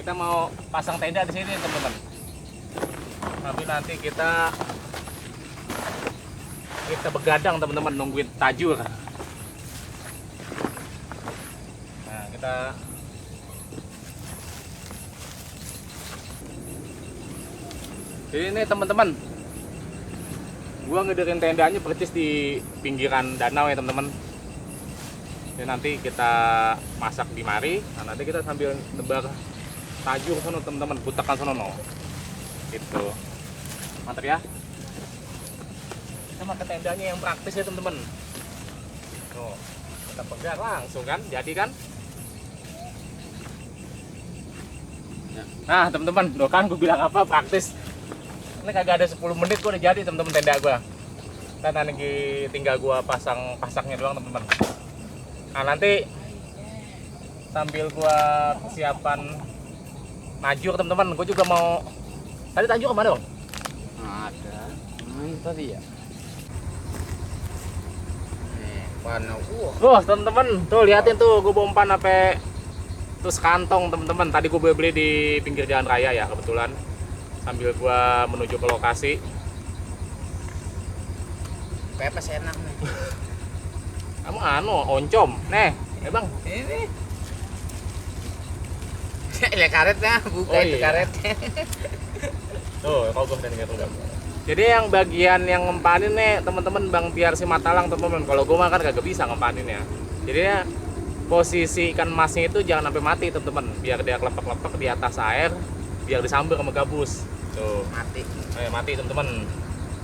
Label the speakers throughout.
Speaker 1: kita mau pasang tenda di sini teman-teman. Tapi nanti kita begadang teman-teman nungguin tajur. Nah kita jadi ini teman-teman, gua ngedirin tendanya persis di pinggiran danau ya teman-teman. Jadi nanti kita masak di mari, nah nanti kita sambil nebar tajur sono teman-teman, butakan sono no. Gitu. Mantap ya. Kita pakai tendanya yang praktis ya teman-teman. Tuh, kita pegang langsung kan, jadi kan? Nah teman-teman, loh kan gue bilang apa praktis. Ini kagak ada 10 menit gue udah jadi teman-teman tenda gue. Dan nanti tinggal gue pasangnya doang teman-teman. Nah nanti sambil gue persiapan najur teman-teman, gue juga mau. Tadi tajur kemana bang?
Speaker 2: Ada. Ini tadi ya. Panau.
Speaker 1: Teman-teman, tuh liatin tuh gue bawa umpan sampai terus kantong teman-teman. Tadi gue beli di pinggir jalan raya ya kebetulan. Sambil gue menuju ke lokasi.
Speaker 2: Pepes enak nih.
Speaker 1: Kamu oncom. Nih, bang.
Speaker 2: Ini. Ini karetnya, buka
Speaker 1: Oh,
Speaker 2: itu
Speaker 1: iya.
Speaker 2: karetnya.
Speaker 1: Tuh, kalau gue dan gitu. Jadi yang bagian yang ngempanin nih teman-teman Bang biar si matalang teman-teman. Kalau gue mah kan kagak bisa ngempanin ya. Jadi ya posisi ikan masnya itu jangan sampai mati teman-teman. Biar dia kelepek-lepek di atas air, biar disambar sama gabus. Tuh,
Speaker 2: Mati.
Speaker 1: mati teman-teman.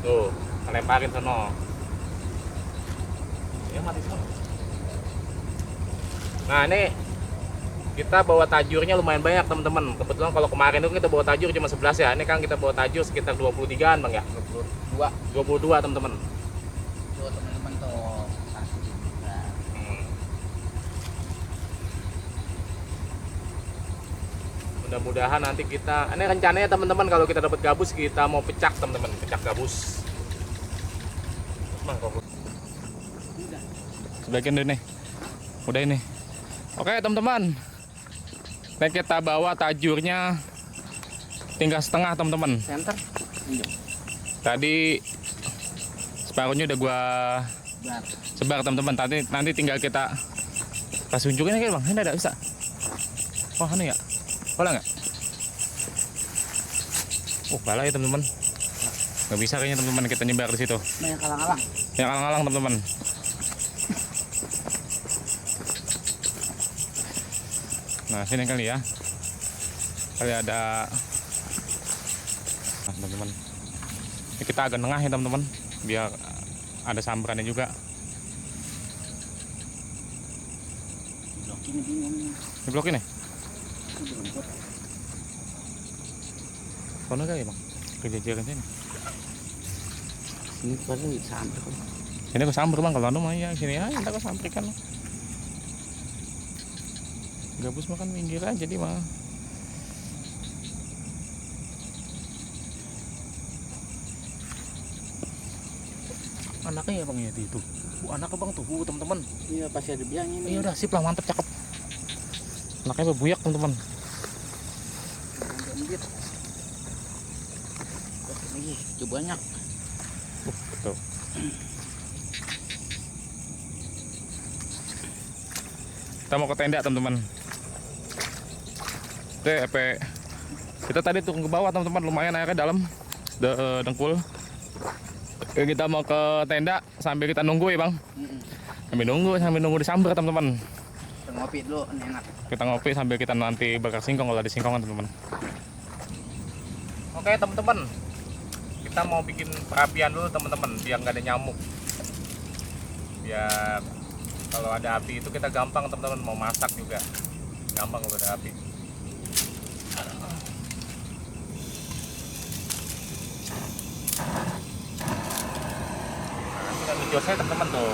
Speaker 1: Tuh, lemparin sono. Ya mati semua. Nah, ini kita bawa tajurnya lumayan banyak teman-teman. Kebetulan kalau kemarin itu kita bawa tajur cuma 11 ya. Ini kan kita bawa tajur sekitar 23-an Bang ya. 22 teman-teman.
Speaker 2: Tuh teman-teman tuh.
Speaker 1: Mudah-mudahan nanti kita, ini rencananya teman-teman kalau kita dapat gabus kita mau pecak teman-teman, pecak gabus. Sebagian deh nih. Udah ini. Oke teman-teman. Nah, kita bawa tajurnya tinggal setengah teman-teman.
Speaker 2: Center.
Speaker 1: Tadi separuhnya udah gua sebar teman-teman. Nanti tinggal kita kasih unjukin aja bang. Ini ada bisa. Wah ini ya. Boleh nggak? Kalah ya teman-teman. Nggak bisa kayaknya teman-teman kita nyebar di situ.
Speaker 2: Banyak alang-alang.
Speaker 1: Yang alang-alang teman-teman. Nah sini kali ya. Kali ada. Nah teman-teman. Ini kita agak tengah ya teman-teman. Biar ada sambarannya juga.
Speaker 2: Ini bingung.
Speaker 1: Di blok ini? Kono kayak bang? Kejajaran sini.
Speaker 2: Ini paling sampai kok.
Speaker 1: Ini aku sambar bang, kalau mah ya sini aja kita aku samprikan. Gabus makan minggir aja di mah. Anaknya ya bang ya itu. Anaknya bang tuh, teman-teman.
Speaker 2: Iya pasti ada biangnya ini.
Speaker 1: Iya udah sip lah, mantep cakep. Anaknya berbuyak teman-teman.
Speaker 2: Lagi, coba banyak.
Speaker 1: Betul. Kita mau ke tenda teman-teman. Kita tadi turun ke bawah teman-teman, lumayan airnya dalam, dengkul. Kita mau ke tenda sambil kita nunggu ya bang. Sambil nunggu disambar teman-teman.
Speaker 2: Kita ngopi dulu, ini enak.
Speaker 1: Kita ngopi sambil kita nanti bakar singkong kalau ada singkongan teman-teman. Oke teman-teman, kita mau bikin perapian dulu teman-teman biar nggak ada nyamuk. Biar kalau ada api itu kita gampang teman-teman mau masak juga. Gampang kalau ada api. Nah, kita mijosnya teman-teman tuh.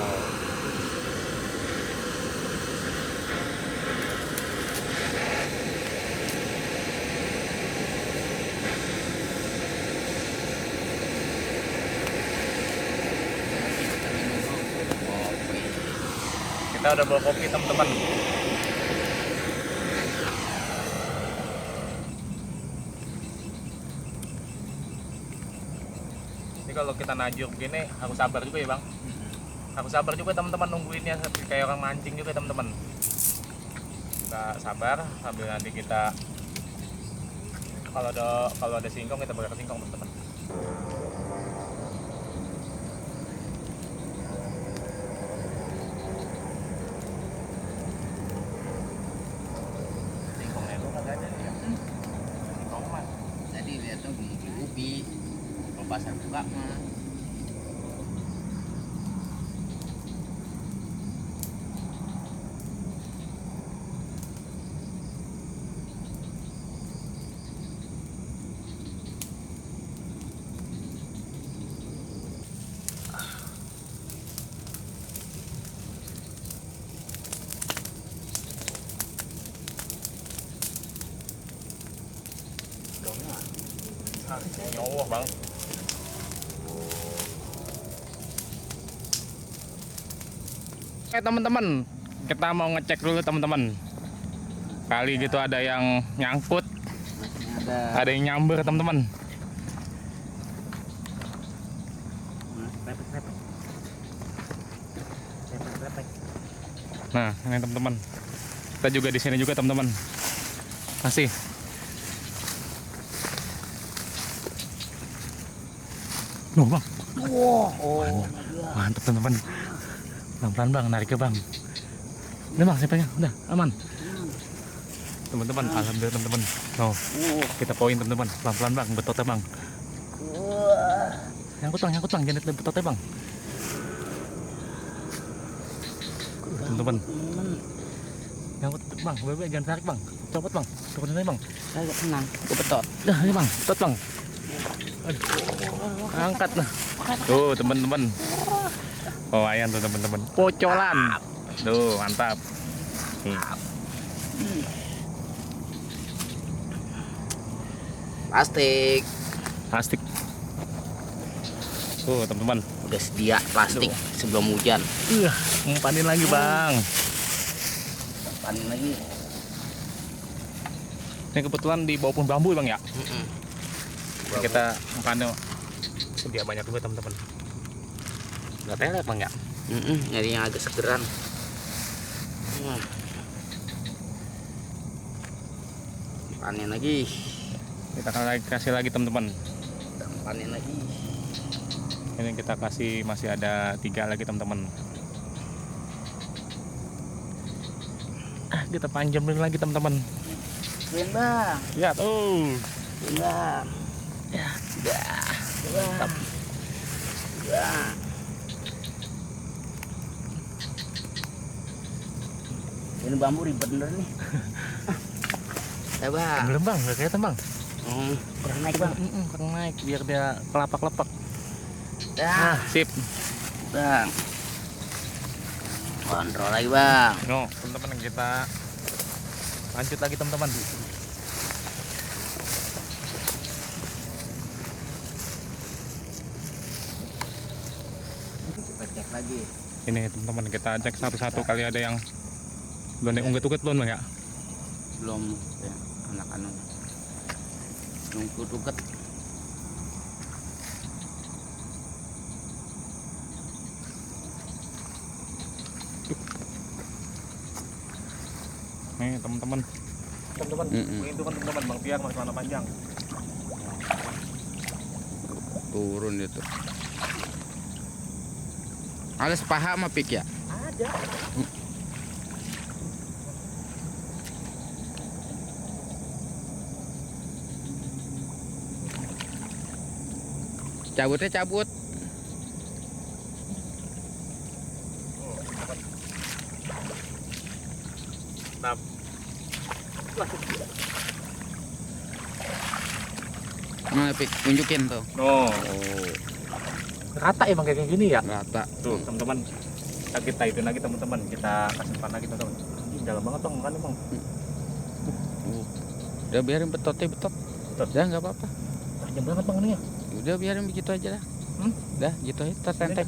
Speaker 1: Kita udah bawa kopi teman-teman. kalau kita najur begini harus sabar juga ya bang. Harus sabar juga teman-teman nungguinnya kayak orang mancing juga teman-teman. Kita sabar sambil nanti kita kalau ada singkong kita bakar singkong teman-teman. Singkongnya itu kagak ada ya. Singkong mah.
Speaker 2: Tadi lihatnya ubi, kalau pasar buka mah.
Speaker 1: Nyowoh bang. Oke teman-teman, kita mau ngecek dulu teman-teman. Kali gitu ada yang nyangkut,
Speaker 2: Ada.
Speaker 1: ada yang nyamber teman-teman. Nah ini teman-teman, kita juga di sini juga teman-teman. Masih. Nuh bang.
Speaker 2: Oh,
Speaker 1: Mantap teman-teman. Pelan-pelan bang, nariknya bang. Udah bang, saya udah aman. Teman-teman, alhamdulillah teman-teman. Oh, kita poin teman-teman. Pelan-pelan bang, betotnya bang. Nyangkut bang, jangan lihat betotnya bang. Teman-teman. Nyangkut bang, bebe jangan tarik bang. Copot bang, copotin aja bang.
Speaker 2: agak tenang, gue betot.
Speaker 1: Dah ini bang, betot bang. Aduh, angkat nah. Tuh teman-teman. Oh ayan tuh teman-teman. Pocolan. Tuh mantap.
Speaker 2: Plastik.
Speaker 1: Plastik. Tuh teman-teman.
Speaker 2: Udah sedia plastik sebelum hujan.
Speaker 1: Umpanin lagi bang.
Speaker 2: Panen lagi.
Speaker 1: Ini kebetulan di bawah pohon bambu bang ya. Kita umpanin. Dia banyak juga teman-teman. Nggak teler bang ya.
Speaker 2: Nyari yang agak segeran. Panen lagi.
Speaker 1: Kita kasih lagi teman-teman.
Speaker 2: Panen lagi.
Speaker 1: Ini kita kasih masih ada 3 lagi teman-teman. Kita panjamin lagi teman-teman.
Speaker 2: Keren bang.
Speaker 1: Ya tuh.
Speaker 2: Keren bang.
Speaker 1: Ya.
Speaker 2: Mantap. Bang. Ini bambu ribet bener nih. Ya bang.
Speaker 1: Belum bang, nggak kelihatan bang.
Speaker 2: Kurang naik bang.
Speaker 1: Kurang naik biar dia kelapak-lepak.
Speaker 2: Dah.
Speaker 1: Sip.
Speaker 2: Bang. Kontrol lagi bang.
Speaker 1: No, teman-teman kita lanjut lagi teman-teman.
Speaker 2: Kita cek lagi.
Speaker 1: Ini teman-teman kita cek satu-satu kali ada yang belum ungget-ungget belum bang ya?
Speaker 2: Belum ya, anak-anak nungkut-ungkut.
Speaker 1: Nih teman-teman. Teman-teman, itu kan teman-teman Bang Tiar masih celana panjang.
Speaker 2: Turun itu. Ada sepaha sama pik ya?
Speaker 1: Ada.
Speaker 2: Cabutnya cabut.
Speaker 1: Nah.
Speaker 2: Mana pik? Tunjukin tuh.
Speaker 1: Oh. Rata ya bang kayak gini ya?
Speaker 2: Rata.
Speaker 1: Tuh teman-teman. Kita itu lagi teman-teman. Kita kasih pan lagi teman-teman. Ini dalam banget bang, makanya bang.
Speaker 2: Udah biarin betotnya betot.
Speaker 1: Betot.
Speaker 2: Udah nggak apa-apa.
Speaker 1: Tajam banget bang ini ya.
Speaker 2: Udah biarin begitu aja dah. Udah gitu aja tersentek.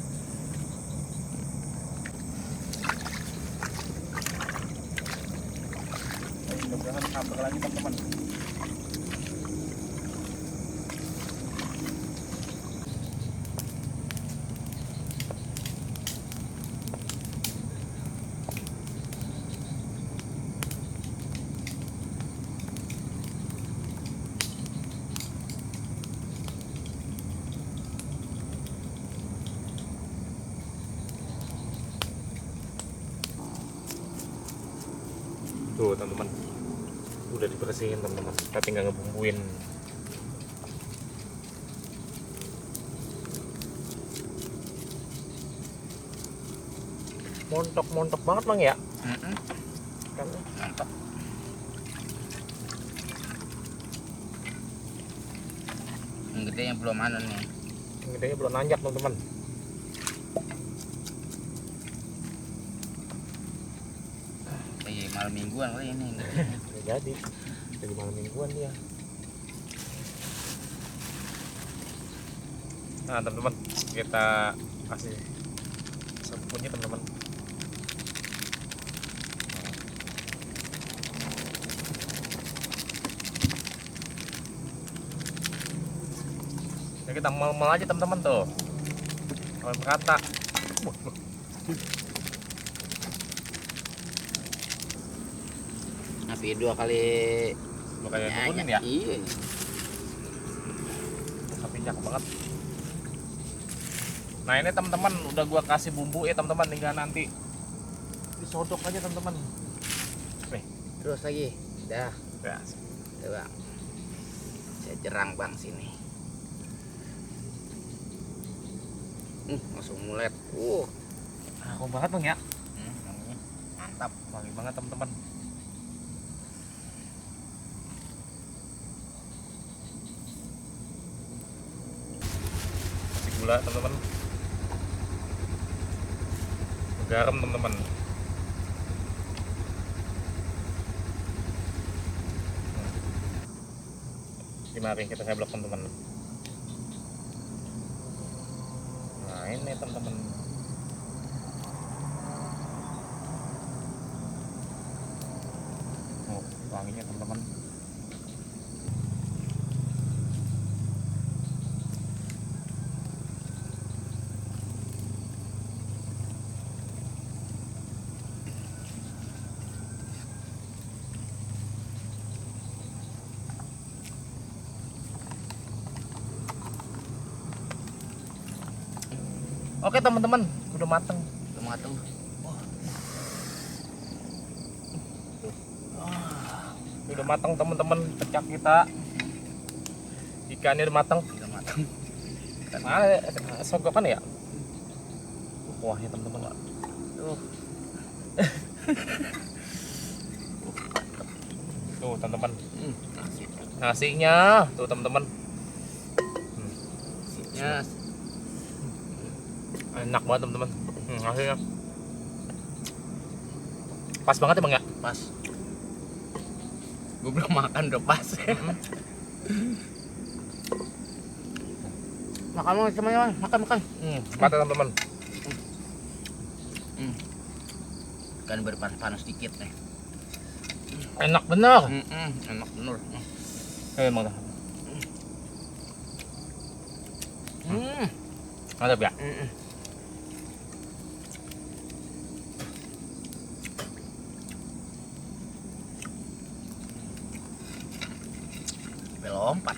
Speaker 1: Mudah-mudahan sampai lagi teman-teman. Tuh teman-teman, udah dibersihin teman-teman, kita tinggal ngebumbuin. Montok banget Bang ya. Kan
Speaker 2: Mantap. Yang gede yang belum anu nih.
Speaker 1: yang gedenya belum nanjak teman-teman.
Speaker 2: Malam mingguan kali ini.
Speaker 1: Udah jadi malam mingguan dia. Nah teman-teman, kita kasih sabunnya teman-teman. Ya, kita mal aja teman-teman tuh, kalau merata.
Speaker 2: Tapi 2 kali
Speaker 1: Kayak turunin ya,
Speaker 2: Iya.
Speaker 1: tapi cakep banget. Nah ini teman-teman udah gua kasih bumbu ya teman-teman, tinggal nanti disodok aja teman-teman.
Speaker 2: Terus lagi. Dah.
Speaker 1: Ya,
Speaker 2: Tuh, Bang. Saya jerang Bang sini. Langsung mulet.
Speaker 1: aku banget Bang ya,
Speaker 2: Mantap.
Speaker 1: wangi banget teman-teman. Kasih gula teman-teman, garam teman-teman. Mari kita seblok teman-teman. Nah ini teman-teman, wanginya teman-teman. Oke teman-teman, udah mateng.
Speaker 2: Udah matang.
Speaker 1: Udah matang teman-teman, pecak kita. Ikannya udah matang.
Speaker 2: Udah matang.
Speaker 1: Mana sogokan ya? Kuahnya teman-teman.
Speaker 2: Tuh.
Speaker 1: Tuh teman-teman,
Speaker 2: Asik.
Speaker 1: nasinya tuh teman-teman.
Speaker 2: Asiknya
Speaker 1: Enak banget teman-teman. Nasinya pas banget ya Bang ya.
Speaker 2: pas. Gue belum makan udah pas. Makan teman-teman, makan.
Speaker 1: Mantap teman-teman.
Speaker 2: Kan berpanas-panas dikit nih.
Speaker 1: Enak bener.
Speaker 2: Enak bener.
Speaker 1: Emang dah. Mantap ya.
Speaker 2: Lompat.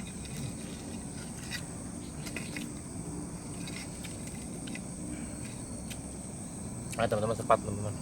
Speaker 1: Ayo teman-teman, cepat teman-teman.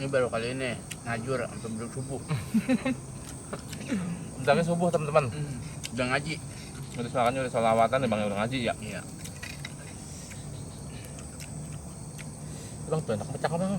Speaker 2: Ini baru kali ini ngajur sampai belum subuh.
Speaker 1: Bentarnya subuh teman-teman.
Speaker 2: Udah ngaji.
Speaker 1: Udah soalnya udah sholawatan ya Bang, udah ngaji ya.
Speaker 2: Iya.
Speaker 1: Bang tuh enak pecah Bang.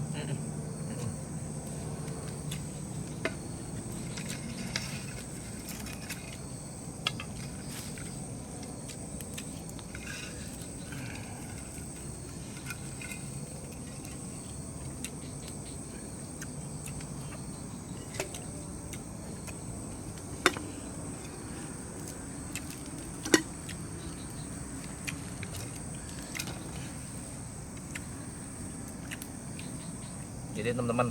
Speaker 1: Jadi teman-teman,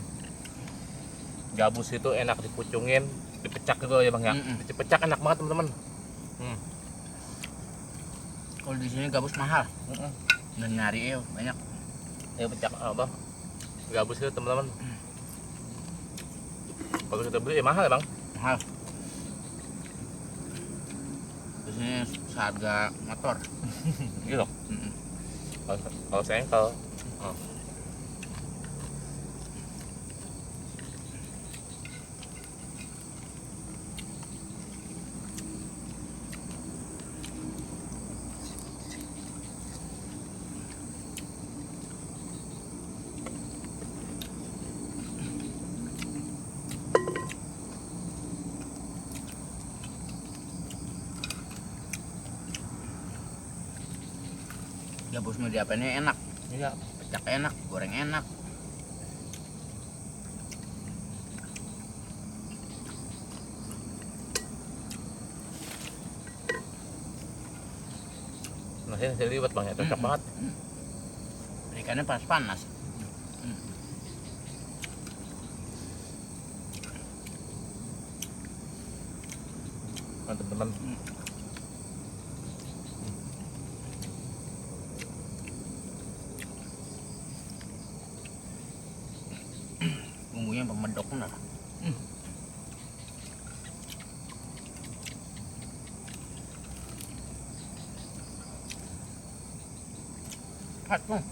Speaker 1: gabus itu enak dipucungin, dipecak gitu ya bang ya. Dipecak enak banget teman-teman.
Speaker 2: Kalau di sini gabus mahal. Dan nyari banyak.
Speaker 1: Ya pecak apa? Gabus itu teman-teman. Kalau kita beli ya mahal ya bang.
Speaker 2: Mahal. Di sini seharga motor.
Speaker 1: Gitu. Kalau sengkel.
Speaker 2: Gabus media apa ini enak.
Speaker 1: Iya.
Speaker 2: Pecak enak, goreng enak.
Speaker 1: Nasinya nasi liwet bang ya, cocok banget.
Speaker 2: Ikannya panas-panas.
Speaker 1: Mantap teman.
Speaker 2: Bumbunya pemedok benar. Khas bang.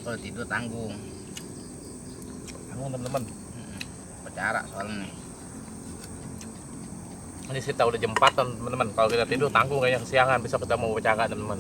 Speaker 2: Kalau tidur tanggung.
Speaker 1: Tanggung teman-teman.
Speaker 2: Pacara soalnya nih.
Speaker 1: Ini kita udah jam 4 teman-teman. Kalau kita tidur tanggung kayaknya kesiangan, besok kita mau upacara teman-teman.